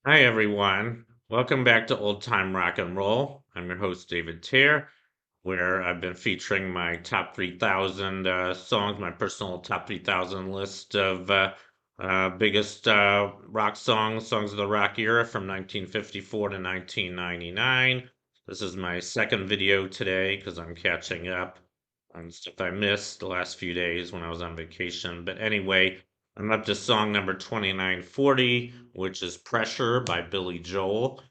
Hi, everyone. Welcome back to Old Time Rock and Roll. I'm your host, David Tear, where I've been featuring my top 3,000 songs, my personal top 3,000 list of biggest rock songs of the rock era from 1954 to 1999. This is my second video today because I'm catching up on stuff I missed the last few days when I was on vacation. But anyway, I'm up to song number 2940, which is Pressure by Billy Joel.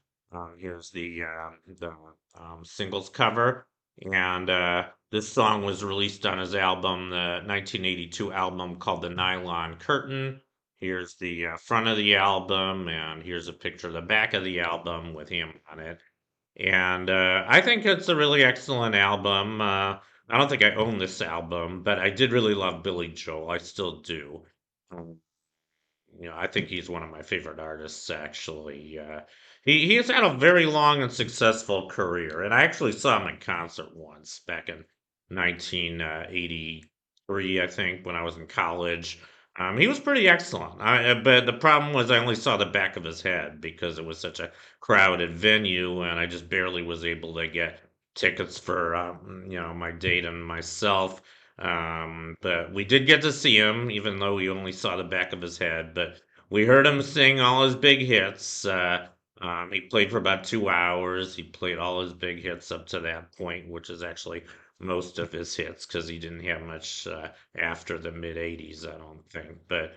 Here's the singles cover. And this song was released on his album, the 1982 album called The Nylon Curtain. Here's the front of the album, and here's a picture of the back of the album with him on it. And I think it's a really excellent album. I don't think I own this album, but I did really love Billy Joel. I still do. Um, I think he's one of my favorite artists, actually. He has had a very long and successful career, and I actually saw him in concert once back in 1983, I think, when I was in college. He was pretty excellent. But the problem was I only saw the back of his head because it was such a crowded venue, and I just barely was able to get tickets for my date and myself. But we did get to see him, even though we only saw the back of his head. But we heard him sing all his big hits. He played for about 2 hours. He played all his big hits up to that point, which is actually most of his hits because he didn't have much after the mid '80s, I don't think. But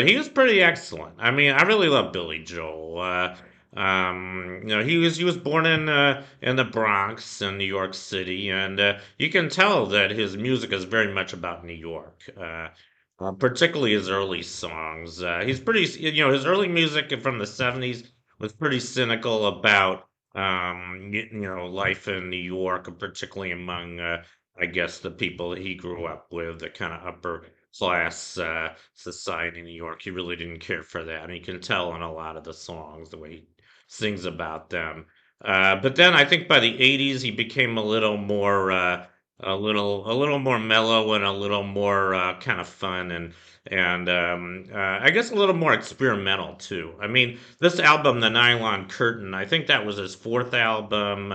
he was pretty excellent. I mean, I really love Billy Joel. He was born in the Bronx in New York City, and you can tell that his music is very much about New York. Particularly his early songs. He's pretty, his early music from the '70s was pretty cynical about, life in New York, and particularly among, I guess, the people that he grew up with, the kind of upper class society in New York. He really didn't care for that, and you can tell in a lot of the songs the way he sings about them. But then I think by the '80s he became a little more mellow and a little more kind of fun and I guess a little more experimental too. I mean, this album, The Nylon Curtain, I think that was his fourth album.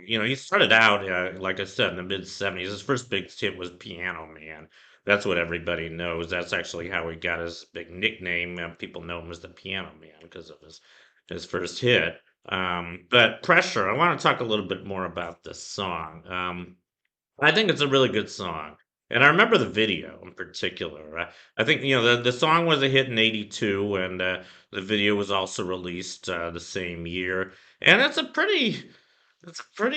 He started out like I said in the mid '70s. His first big hit was Piano Man. That's what everybody knows. That's actually how he got his big nickname. People know him as the Piano Man because of his first hit. But Pressure, I want to talk a little bit more about this song. I think it's a really good song. And I remember the video in particular. I think, the song was a hit in '82, and the video was also released the same year. And it's a pretty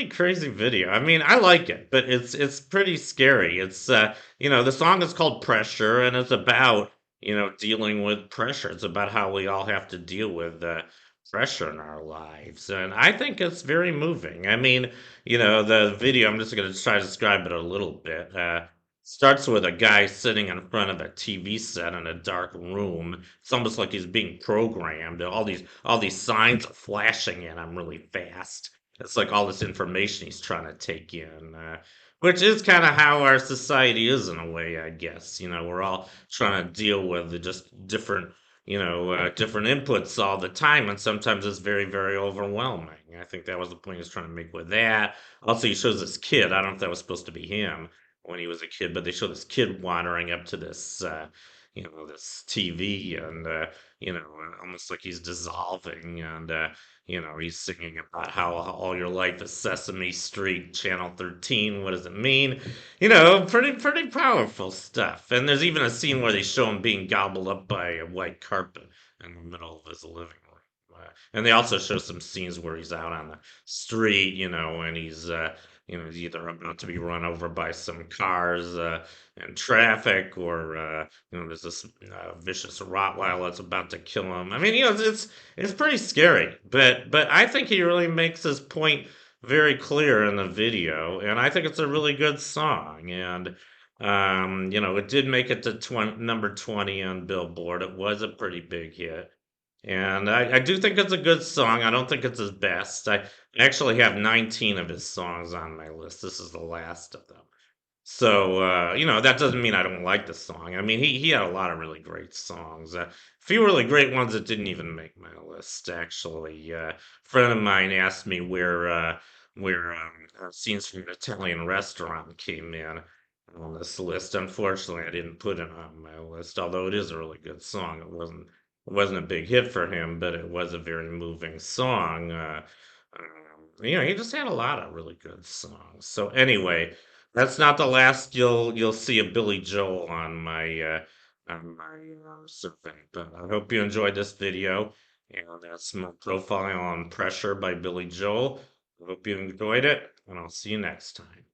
crazy video. I mean, I like it, but it's pretty scary. The song is called Pressure, and it's about, dealing with pressure. It's about how we all have to deal with pressure in our lives. And I think it's very moving. I mean, the video, I'm just going to try to describe it a little bit. Starts with a guy sitting in front of a TV set in a dark room. It's almost like he's being programmed. All these signs are flashing at him really fast. It's like all this information he's trying to take in, which is kind of how our society is in a way, I guess. We're all trying to deal with the just different inputs all the time, and sometimes it's very, very overwhelming. I think that was the point he was trying to make with that. Also, he shows this kid. I don't know if that was supposed to be him when he was a kid, but they show this kid wandering up to this TV, and almost like he's dissolving, and he's singing about how all your life is Sesame Street, Channel 13. What does it mean? Pretty powerful stuff. And there's even a scene where they show him being gobbled up by a white carpet in the middle of his living room. And they also show some scenes where he's out on the street, and he's either about to be run over by some cars in traffic, or there's this vicious Rottweiler that's about to kill him. I mean, it's pretty scary, but I think he really makes his point very clear in the video, and I think it's a really good song. And it did make it to number 20 on Billboard. It was a pretty big hit. And I do think it's a good song. I don't think it's his best. I actually have 19 of his songs on my list. This is the last of them. So, that doesn't mean I don't like the song. I mean, he had a lot of really great songs. A few really great ones that didn't even make my list. Actually, a friend of mine asked me where scenes from an Italian restaurant came in on this list. Unfortunately, I didn't put it on my list, although it is a really good song. It wasn't a big hit for him, but it was a very moving song. He just had a lot of really good songs. So anyway, that's not the last you'll see of Billy Joel on my survey. But I hope you enjoyed this video. And that's my profile on Pressure by Billy Joel. I hope you enjoyed it, and I'll see you next time.